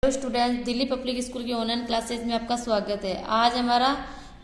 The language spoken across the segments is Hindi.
Hello student, Delhi public school की ऑनलाइन क्लासेज में आपका स्वागत है। आज हमारा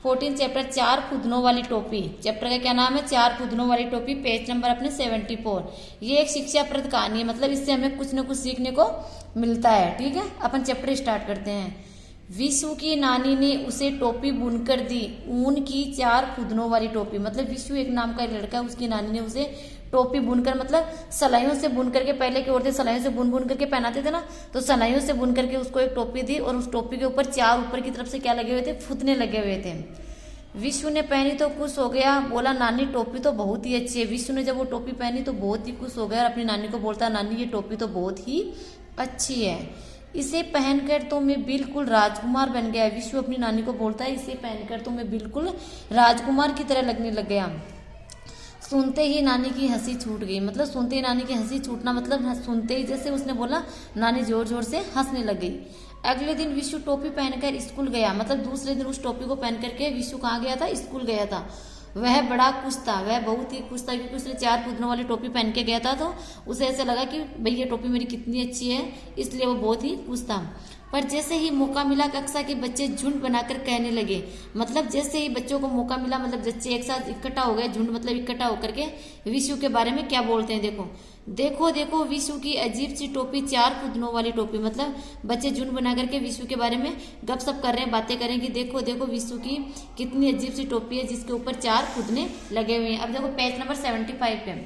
14 चैप्टर चार फुदनों वाली टोपी चैप्टर का क्या नाम है? चार फुदनों वाली टोपी। पेज नंबर अपने 74। ये एक शिक्षाप्रद कहानी है, मतलब इससे हमें कुछ न कुछ सीखने को मिलता है। ठीक है, अपन चैप्टर स्टार्ट करते हैं। विशु की नानी ने उसे टोपी बुनकर दी, ऊन की चार फुदनों वाली टोपी। मतलब विशु एक नाम का लड़का है, उसकी नानी ने उसे टोपी बुनकर, मतलब सलाइयों से बुन करके, पहले की औरतें सलाइयों से बुन बुन करके पहनाते थे ना, तो सलाइयों से बुन करके उसको एक टोपी दी और उस टोपी के ऊपर चार ऊपर की तरफ से क्या लगे हुए थे? फुदने लगे हुए थे। विशु ने पहनी तो खुश हो गया, बोला नानी टोपी तो बहुत ही अच्छी है। विशु ने जब वो टोपी पहनी तो बहुत ही खुश हो गया और अपनी नानी को बोलता, नानी ये टोपी तो बहुत ही अच्छी है, इसे पहनकर तो मैं बिल्कुल राजकुमार बन गया। विशु अपनी नानी को बोलता है, इसे पहनकर तो मैं बिल्कुल राजकुमार की तरह लगने लग गया। सुनते ही नानी की हंसी छूट गई। मतलब सुनते ही नानी की हंसी छूटना, मतलब सुनते ही जैसे उसने बोला, नानी जोर जोर से हंसने लग गई। अगले दिन विशु टोपी पहनकर स्कूल गया। मतलब दूसरे दिन उस टोपी को पहन करके विशु कहाँ गया था? स्कूल गया था। वह बड़ा खुश था, वह बहुत ही खुश था, क्योंकि उसने चार फुदनों वाली टोपी पहन के गया था, तो उसे ऐसा लगा कि भाई ये टोपी मेरी कितनी अच्छी है, इसलिए वो बहुत ही खुश था। पर जैसे ही मौका मिला, कक्षा के बच्चे झुंड बनाकर कहने लगे। मतलब जैसे ही बच्चों को मौका मिला, मतलब बच्चे एक साथ इकट्ठा हो गए, झुंड मतलब इकट्ठा होकर के विशु के बारे में क्या बोलते हैं, देखो देखो देखो विशु की अजीब सी टोपी, चार फुदनों वाली टोपी। मतलब बच्चे झुंड बना करके विशु के बारे में गपशप कर रहे हैं, बातें करें कि देखो देखो विशु की कितनी अजीब सी टोपी है जिसके ऊपर चार फुदने लगे हुए हैं। अब देखो पेज नंबर 75 पे।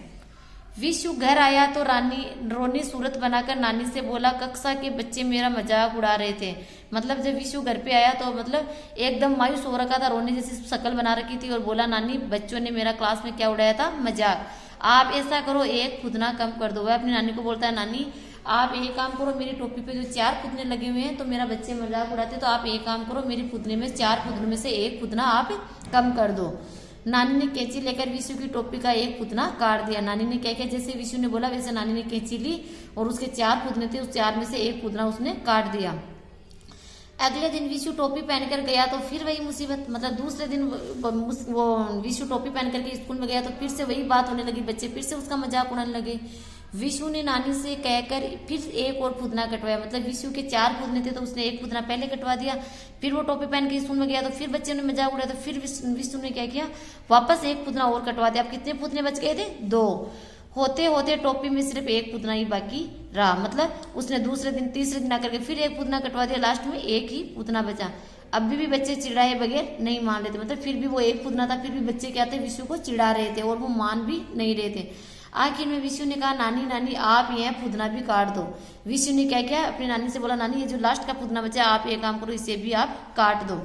विशु घर आया तो रोनी सूरत बनाकर नानी से बोला, कक्षा के बच्चे मेरा मजाक उड़ा रहे थे। मतलब जब विशु घर पे आया तो मतलब एकदम मायूस हो रखा था, रोने जैसी शक्ल बना रखी थी, और बोला, नानी बच्चों ने मेरा क्लास में क्या उड़ाया था? मजाक। आप ऐसा करो, एक फुदना कम कर दो। वह अपनी नानी को बोलता है, नानी आप एक काम करो, मेरी टोपी पे जो चार फुदने लगे हुए हैं तो मेरा बच्चे मजाक उड़ाते, तो आप एक काम करो, मेरी फुदने में चार फुदनों में से एक फुदना आप कम कर दो। नानी ने कैंची लेकर विशु की टोपी का एक फुदना काट दिया। नानी ने क्या किया? जैसे विशु ने बोला वैसे नानी ने कैंची ली और उसके चार फुदने थे, उस चार में से एक फुदना उसने काट दिया। अगले दिन विशु टोपी पहनकर गया तो फिर वही मुसीबत। मतलब दूसरे दिन वो विशु टोपी पहन करके स्कूल में गया तो फिर से वही बात होने लगी, बच्चे फिर से उसका मजाक उड़ाने लगे। विशु ने नानी से कहकर फिर एक और फुदना कटवाया। मतलब विशु के चार फुदने थे तो उसने एक फुदना पहले कटवा दिया। फिर वो टोपी पहन के स्कूल में गया तो फिर बच्चे ने मजाक उड़ाया, तो फिर विशु ने क्या किया? वापस एक फुदना और कटवा दिया। अब कितने फुदने बच गए थे? दो। होते होते टोपी में सिर्फ एक फुदना ही बाकी रहा। मतलब उसने दूसरे दिन तीसरे दिन आकर के फिर एक फुदना कटवा दिया, लास्ट में एक ही फुदना बचा। अभी भी बच्चे चिढ़ाए बगैर नहीं मान रहे थे। मतलब फिर भी वो एक फुदना था, फिर भी बच्चे क्या थे? विशु को चिढ़ा रहे थे और वो मान भी नहीं रहे थे। आखिर में विशु ने कहा, नानी नानी आप यह फुदना भी काट दो। विशु ने क्या किया? अपनी नानी से बोला, नानी ये जो लास्ट का फुदना बचा आप एक काम करो, इसे भी आप काट दो।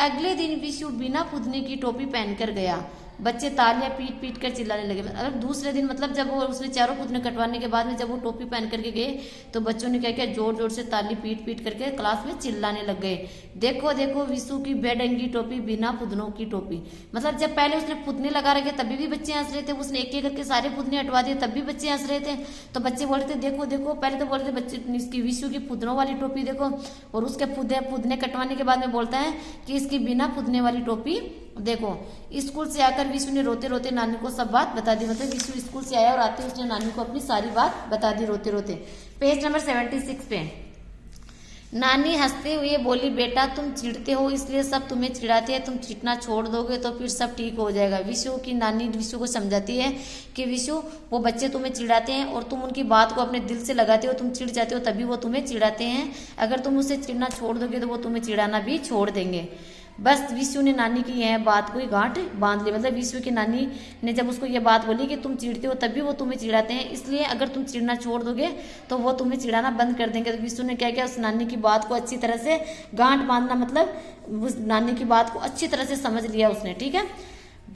अगले दिन विशु बिना फुदने की टोपी पहनकर गया। बच्चे तालियां पीट पीट कर चिल्लाने लगे। मतलब दूसरे दिन, मतलब जब वो उसने चारों फुदने कटवाने के बाद में जब वो टोपी पहन करके गए तो बच्चों ने क्या किया? जोर जोर से ताली पीट पीट करके क्लास में चिल्लाने लग गए, देखो देखो विशु की बेढंगी टोपी, बिना फुदनों की टोपी। मतलब जब पहले उसने फुदने लगा रखे तभी भी बच्चे हंस रहे थे, उसने एक एक करके सारे फुदने हटवा दिए तब भी बच्चे हंस रहे थे। तो बच्चे बोल रहे थे देखो देखो, पहले तो बोल रहे थे बच्चे इसकी विशु की फुदनों वाली टोपी देखो, और उसके फुदने कटवाने के बाद में बोलता है कि इसकी बिना फुदने वाली टोपी देखो। स्कूल से आकर विशु ने रोते रोते नानी को सब बात बता दी। मतलब विशु स्कूल से आया और आते उसने नानी को अपनी सारी बात बता दी रोते रोते। पेज नंबर 76 पे। नानी हंसते हुए बोली, बेटा तुम चिढ़ते हो इसलिए सब तुम्हें चिढ़ाते हैं, तुम चिढ़ना छोड़ दोगे तो फिर सब ठीक हो जाएगा। विशु की नानी विशु को समझाती है कि विशु वो बच्चे तुम्हें चिढ़ाते हैं और तुम उनकी बात को अपने दिल से लगाते हो, तुम चिढ़ जाते हो तभी वो तुम्हें चिढ़ाते हैं। अगर तुम उसे चिढ़ना छोड़ दोगे तो वो तुम्हें चिढ़ाना भी छोड़ देंगे। बस विशु ने नानी की यह बात को गांठ बांध ली। मतलब विशु की नानी ने जब उसको ये बात बोली कि तुम चिढ़ते हो तभी वो तुम्हें चिढ़ाते हैं, इसलिए अगर तुम चिढ़ना छोड़ दोगे तो वो तुम्हें चिढ़ाना बंद कर देंगे। तो विशु ने क्या किया? उस नानी की बात को अच्छी तरह से गांठ बांधना, मतलब उस नानी की बात को अच्छी तरह से समझ लिया उसने। ठीक है,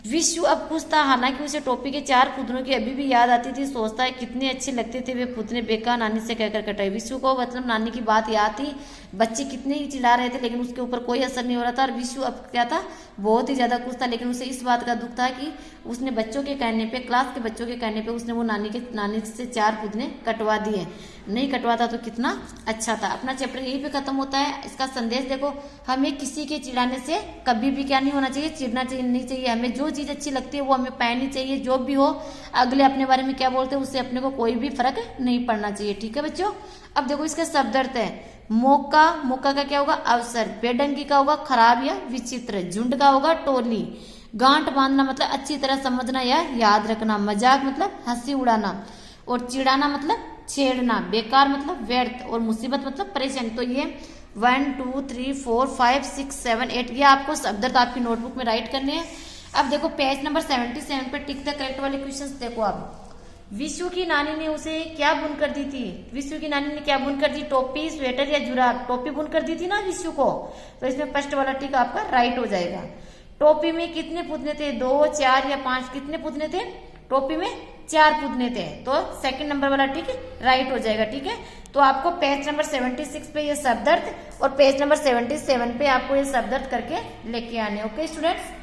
विशु अब खुश था, हालांकि उसे टोपी के चार फुदनों की अभी भी याद आती थी। सोचता है कितने अच्छे लगते थे वे फुदने, बेकार नानी से कहकर कटाई। विशु को मतलब नानी की बात याद थी, बच्चे कितने ही चिल्ला रहे थे लेकिन उसके ऊपर कोई असर नहीं हो रहा था। और विशु अब क्या था? बहुत ही ज्यादा खुश था, लेकिन उसे इस बात का दुख था कि उसने बच्चों के कहने पे, क्लास के बच्चों के कहने पे उसने वो नानी से चार फुदने कटवा दिए। नहीं कटवाता तो कितना अच्छा था। अपना चैप्टर यहीं पे खत्म होता है। इसका संदेश देखो, हमें किसी के चिढ़ाने से कभी भी क्या नहीं होना चाहिए? चिढ़ना चाहिए नहीं चाहिए। हमें जो चीज अच्छी लगती है वो हमें पहननी चाहिए। जो भी हो, अगले अपने बारे में क्या बोलते हैं उससे अपने को कोई भी फर्क नहीं पड़ना चाहिए। ठीक है बच्चों, अब देखो इसका शब्दार्थ है। मौका, मौका का क्या होगा? अवसर। बेढंगी का होगा खराब या विचित्र। झुंड का होगा टोली। गांठ बांधना मतलब अच्छी तरह समझना या याद रखना। मजाक मतलब हंसी उड़ाना। और चिढ़ाना मतलब छेड़ना। बेकार मतलब व्यर्थ। और मुसीबत मतलब परेशानी। तो ये 1 2 3 4 5 6 7 8 ये आपको शब्द आपकी नोटबुक में राइट करने हैं। अब देखो पेज नंबर 77 पे टिक द करेक्ट वाले क्वेश्चंस देखो आप। विशु की नानी ने उसे क्या बुन कर दी थी? विशु की नानी ने क्या बुन कर दी? टोपी, स्वेटर या जुराब? टोपी बुन कर दी थी ना विशु को, तो इसमें फर्स्ट वाला टिक आपका राइट हो जाएगा। टोपी में कितने पुतले थे? 2 4 या 5? कितने पुतले थे? टोपी में 4 पुतले थे, तो सेकंड नंबर वाला टिक राइट हो जाएगा। ठीक है, तो आपको पेज नंबर 76 पे ये शब्दार्थ और पेज नंबर 77 पे आपको ये शब्दार्थ करके लेके आने। Okay students.